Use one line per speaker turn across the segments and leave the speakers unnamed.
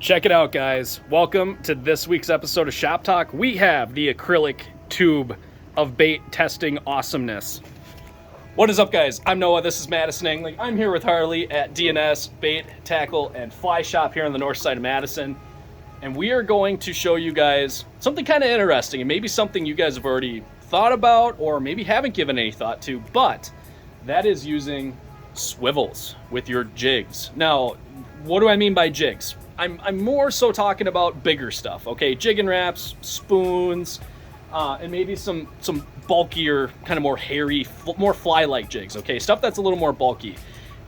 Check it out, guys. Welcome to this week's episode of Shop Talk. We have the acrylic tube of bait testing awesomeness. What is up, guys? I'm Noah. This is Madison Angling. I'm here with Harley at DNS Bait, Tackle, and Fly Shop here on the north side of Madison. And we are going to show you guys something kind of interesting, and maybe something you guys have already thought about or maybe haven't given any thought to, but that is using swivels with your jigs. Now, what do I mean by jigs? I'm more so talking about bigger stuff, okay? Jigging wraps, spoons, and maybe some bulkier, kind of more hairy, more fly-like jigs, okay? Stuff that's a little more bulky.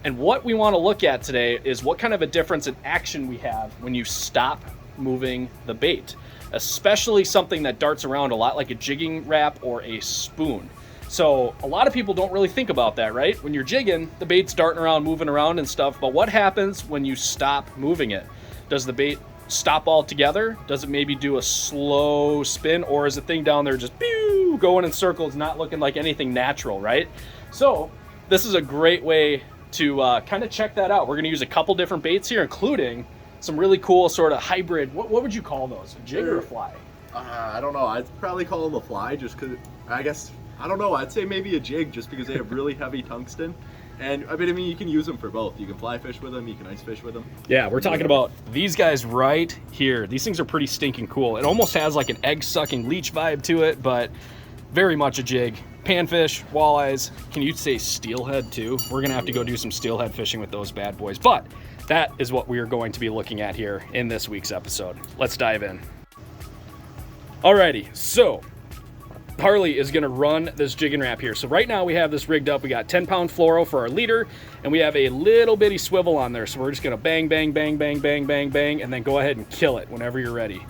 And what we want to look at today is what kind of a difference in action we have when you stop moving the bait, especially something that darts around a lot like a jigging wrap or a spoon. So a lot of people don't really think about that, right? When you're jigging, the bait's darting around, moving around and stuff, but what happens when you stop moving it? Does the bait stop altogether? Does it maybe do a slow spin, or is the thing down there just pew, going in circles, not looking like anything natural, right? So this is a great way to kind of check that out. We're gonna use a couple different baits here, including some really cool sort of hybrid, what would you call those? A jig or a fly?
I don't know. I'd probably call them a fly just because, I guess, I don't know. I'd say maybe a jig just because they have really heavy tungsten. And I mean, you can use them for both. You can fly fish with them, you can ice fish with them.
Yeah, we're talking about these guys right here. These things are pretty stinking cool. It almost has like an egg-sucking leech vibe to it, but very much a jig. Panfish, walleyes, can you say steelhead too? We're gonna have to go do some steelhead fishing with those bad boys, but that is what we are going to be looking at here in this week's episode. Let's dive in. Alrighty, so Harley is gonna run this jigging wrap here. So right now we have this rigged up. We got 10-pound fluoro for our leader, and we have a little bitty swivel on there. So we're just gonna bang, bang, bang, bang, bang, bang, bang, and then go ahead and kill it whenever you're ready.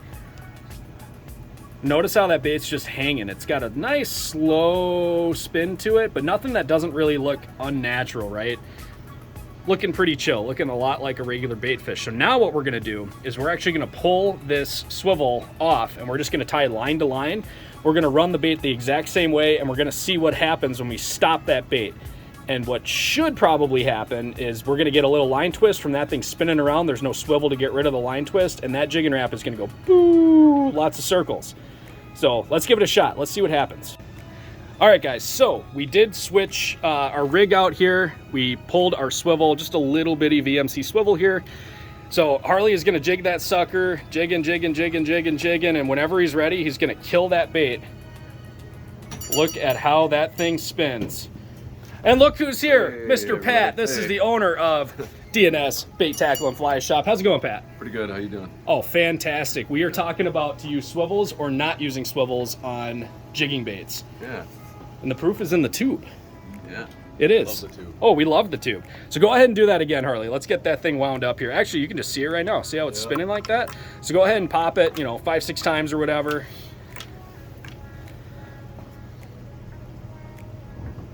Notice how that bait's just hanging. It's got a nice slow spin to it, but nothing that doesn't really look unnatural, right? Looking pretty chill, looking a lot like a regular bait fish. So now what we're gonna do is we're actually gonna pull this swivel off, and we're just gonna tie line to line. We're gonna run the bait the exact same way, and we're gonna see what happens when we stop that bait. And what should probably happen is we're gonna get a little line twist from that thing spinning around. There's no swivel to get rid of the line twist, and that jigging wrap is gonna go boo, lots of circles. So let's give it a shot. Let's see what happens. All right, guys, so we did switch our rig out here. We pulled our swivel, just a little bitty VMC swivel here. So Harley is gonna jig that sucker, jigging, jigging, jigging, jigging, jigging, and whenever he's ready, he's gonna kill that bait. Look at how that thing spins. And look who's here,
Hey,
Mr. Pat. This is the owner of DNS Bait, Tackle, and Fly Shop. How's it going, Pat?
Pretty good. How you doing?
Oh, fantastic. We are talking about to use swivels or not using swivels on jigging baits.
Yeah.
And the proof is in the tube.
Yeah.
It is.
Love the tube.
Oh, we love the tube. So go ahead and do that again, Harley. Let's get that thing wound up here. Actually, you can just see it right now. See how it's spinning like that? So go ahead and pop it, 5-6 times or whatever.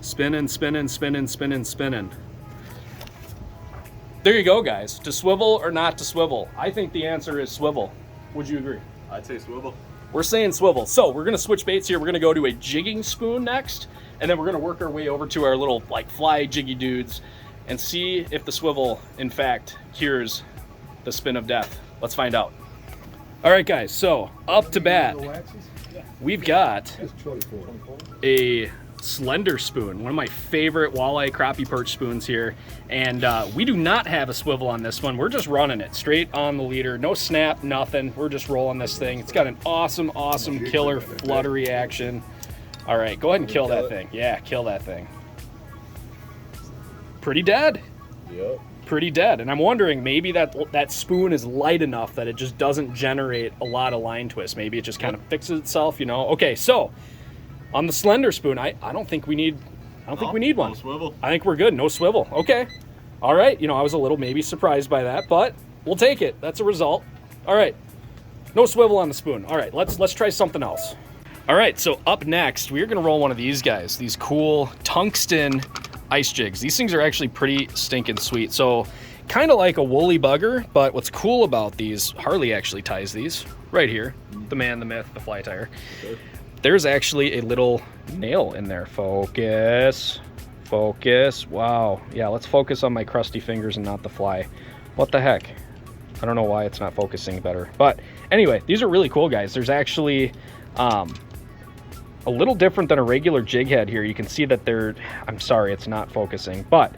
Spinning, spinning, spinning, spinning, spinning. There you go, guys. To swivel or not to swivel? I think the answer is swivel. Would you agree?
I'd say swivel.
We're saying swivel. So we're gonna switch baits here. We're gonna go to a jigging spoon next, and then we're gonna work our way over to our little fly jiggy dudes and see if the swivel, in fact, cures the spin of death. Let's find out. All right, guys, so up to bat, we've got a slender spoon, one of my favorite walleye crappie perch spoons here, and we do not have a swivel on this one. We're just running it straight on the leader, no snap, nothing. We're just rolling this thing. It's got an awesome killer fluttery action. All right, go ahead and kill that thing. Yeah, kill that thing. Pretty dead.
Yep.
Pretty dead. And I'm wondering, maybe that spoon is light enough that it just doesn't generate a lot of line twist. Maybe it just kind of fixes itself, Okay, so on the slender spoon, I don't think we need one.
No swivel.
I think we're good. No swivel. Okay. All right. I was a little maybe surprised by that, but we'll take it. That's a result. All right. No swivel on the spoon. All right. Let's try something else. All right. So up next, we're gonna roll one of these guys. These cool tungsten ice jigs. These things are actually pretty stinking sweet. So kind of like a woolly bugger, but what's cool about these, Harley actually ties these right here. The man, the myth, the fly tire.
Okay.
There's actually a little nail in there. Focus. Wow. Yeah, let's focus on my crusty fingers and not the fly. What the heck? I don't know why it's not focusing better. But anyway, these are really cool, guys. There's actually a little different than a regular jig head here. You can see that I'm sorry, it's not focusing, but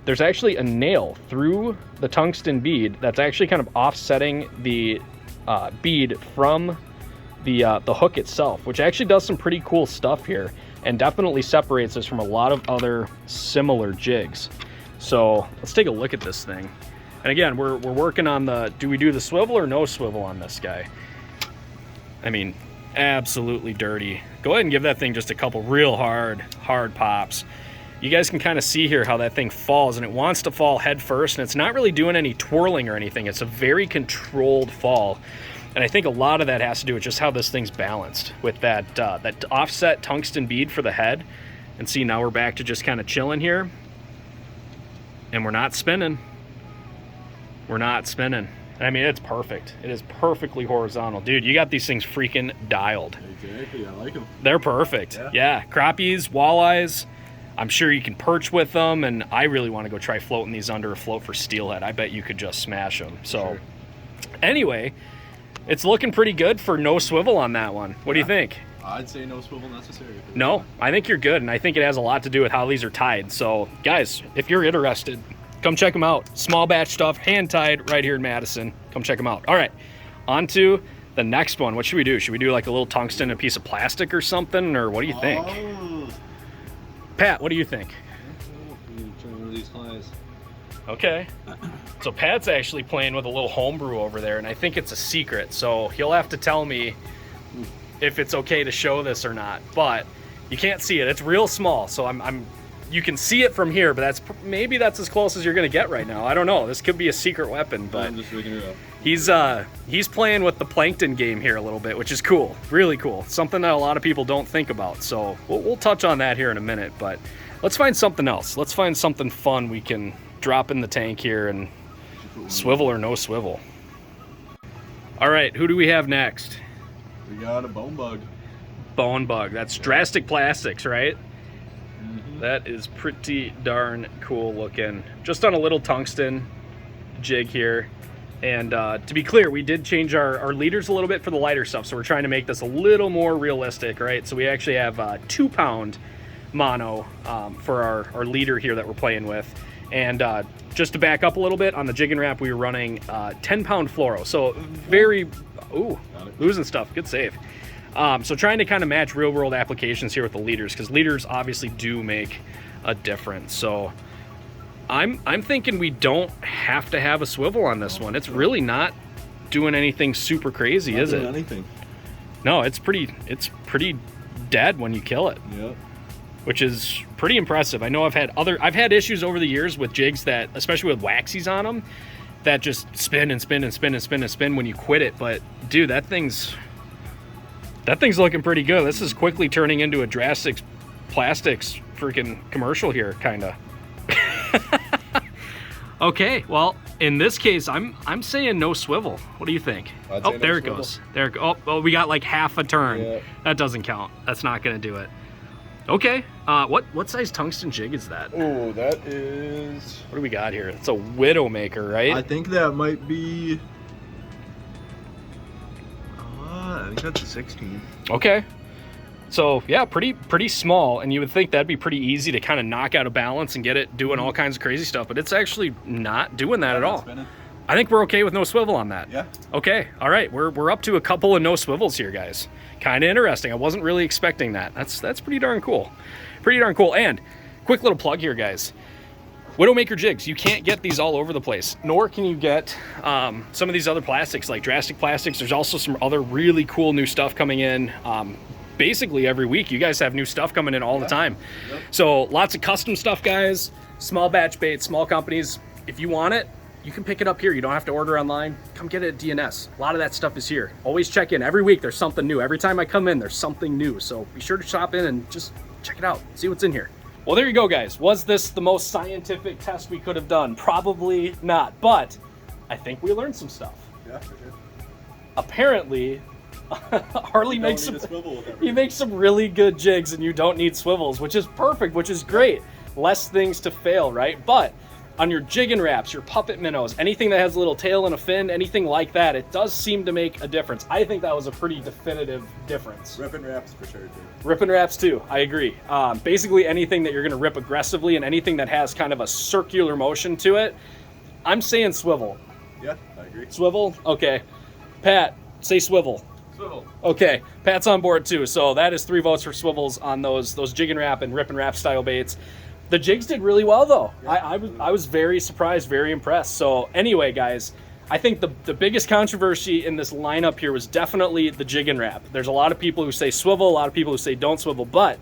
there's actually a nail through the tungsten bead that's actually kind of offsetting the bead from the hook itself, which actually does some pretty cool stuff here and definitely separates us from a lot of other similar jigs. So let's take a look at this thing. And again, we're working on do we do the swivel or no swivel on this guy? I mean, absolutely dirty. Go ahead and give that thing just a couple real hard pops. You guys can kind of see here how that thing falls, and it wants to fall head first, and it's not really doing any twirling or anything. It's a very controlled fall. And I think a lot of that has to do with just how this thing's balanced with that offset tungsten bead for the head. And see, now we're back to just kind of chilling here. And we're not spinning. We're not spinning. I mean, it's perfect. It is perfectly horizontal. Dude, you got these things freaking dialed.
Exactly, I like them.
They're perfect. Yeah, crappies, walleyes. I'm sure you can perch with them, and I really want to go try floating these under a float for steelhead. I bet you could just smash them. So anyway, it's looking pretty good for no swivel on that one. What do you think?
I'd say no swivel necessary.
No, I think you're good, and I think it has a lot to do with how these are tied. So guys, if you're interested, come check them out. Small batch stuff, hand tied right here in Madison. Come check them out. All right, on to the next one. What should we do? Should we do like a little tungsten, a piece of plastic or something, or what do you think? Pat, what do you think?
Try one of these flies.
Okay. So Pat's actually playing with a little homebrew over there, and I think it's a secret. So he'll have to tell me if it's okay to show this or not. But you can't see it. It's real small. So you can see it from here, but maybe that's as close as you're gonna get right now. I don't know. This could be a secret weapon, but
I'm just rigging it up.
He's playing with the plankton game here a little bit, which is cool. Really cool. Something that a lot of people don't think about. So we'll touch on that here in a minute, but let's find something else. Let's find something fun we can drop in the tank here and swivel or no swivel. All right, who do we have next?
We got a bone bug.
Bone bug. That's Drastic Plastics, right? That is pretty darn cool looking. Just on a little tungsten jig here. And to be clear, we did change our leaders a little bit for the lighter stuff. So we're trying to make this a little more realistic, right? So we actually have 2-pound mono for our leader here that we're playing with. And just to back up a little bit, on the jig and wrap, we were running 10-pound fluoro. So very, losing stuff, good save. So trying to kind of match real world applications here with the leaders, because leaders obviously do make a difference. So I'm thinking we don't have to have a swivel on this one. It's really not doing anything super crazy, is it?
Anything.
No, it's pretty dead when you kill it.
Yep.
Which is pretty impressive. I know I've had issues over the years with jigs that, especially with waxies on them, that just spin and spin and spin and spin and spin when you quit it. But dude, that thing's looking pretty good. This is quickly turning into a Drastic Plastics freaking commercial here, kind of. Okay, well, in this case, I'm saying no swivel. What do you think? Oh, there it goes. There. Oh, we got like half a turn. Yeah. That doesn't count. That's not gonna do it. Okay. What size tungsten jig is that?
Oh, that is.
What do we got here? It's a Widowmaker, right?
I think that might be. I think that's a 16.
Okay. So yeah, pretty small, and you would think that'd be pretty easy to kind of knock out of balance and get it doing all kinds of crazy stuff, but it's actually not doing that at all. Spinning. I think we're okay with no swivel on that.
Yeah.
Okay. All right. We're up to a couple of no swivels here, guys. Kind of interesting. I wasn't really expecting that. That's pretty darn cool. Pretty darn cool. And quick little plug here, guys. Widowmaker jigs, you can't get these all over the place, nor can you get some of these other plastics like Drastic Plastics. There's also some other really cool new stuff coming in. Basically every week you guys have new stuff coming in all the time. Yep. So lots of custom stuff, guys. Small batch baits, small companies. If you want it, you can pick it up here. You don't have to order online. Come get it at DNS. A lot of that stuff is here. Always check in. Every week there's something new. Every time I come in, there's something new. So be sure to shop in and just check it out. See what's in here. Well, there you go, guys. Was this the most scientific test we could have done? Probably not, but I think we learned some stuff.
Yeah, for sure.
Apparently, Harley makes some really good jigs, and you don't need swivels, which is perfect, which is great. Less things to fail, right? But On your jigging wraps, your puppet minnows, anything that has a little tail and a fin, anything like that, it does seem to make a difference. I think that was a pretty definitive difference.
Rippin wraps for sure too.
Rippin wraps too, I agree. Basically anything that you're gonna rip aggressively and anything that has kind of a circular motion to it, I'm saying swivel.
Yeah, I agree.
Swivel? Okay. Pat, say swivel.
Swivel.
Okay, Pat's on board too. So that is 3 votes for swivels on those jig and wrap and rip and wrap style baits. The jigs did really well though. Yeah. I was very surprised, very impressed. So anyway, guys, I think the biggest controversy in this lineup here was definitely the jig and wrap. There's a lot of people who say swivel, a lot of people who say don't swivel, but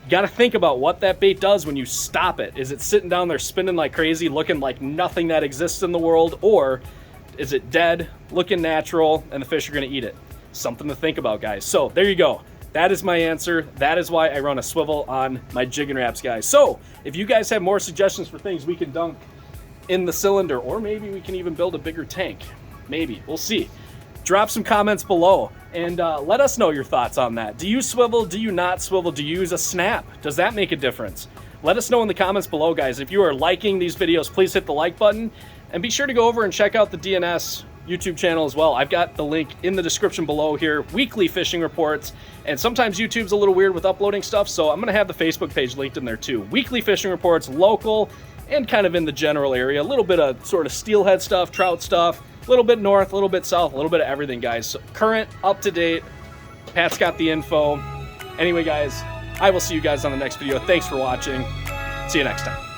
you got to think about what that bait does when you stop it. Is it sitting down there spinning like crazy, looking like nothing that exists in the world, or is it dead, looking natural, and the fish are going to eat it? Something to think about, guys. So there you go. That is my answer. That is why I run a swivel on my jig and wraps, guys. So if you guys have more suggestions for things we can dunk in the cylinder, or maybe we can even build a bigger tank, maybe, we'll see. Drop some comments below and let us know your thoughts on that. Do you swivel? Do you not swivel? Do you use a snap? Does that make a difference? Let us know in the comments below, guys. If you are liking these videos, please hit the like button and be sure to go over and check out the DNS YouTube channel as well. I've got the link in the description below here. Weekly fishing reports, and sometimes YouTube's a little weird with uploading stuff, so I'm gonna have the Facebook page linked in there too. Weekly fishing reports, local and kind of in the general area. A little bit of sort of steelhead stuff, trout stuff, a little bit north, a little bit south, a little bit of everything, guys. So current, up to date. Pat's got the info. Anyway, guys, I will see you guys on the next video. Thanks for watching. See you next time.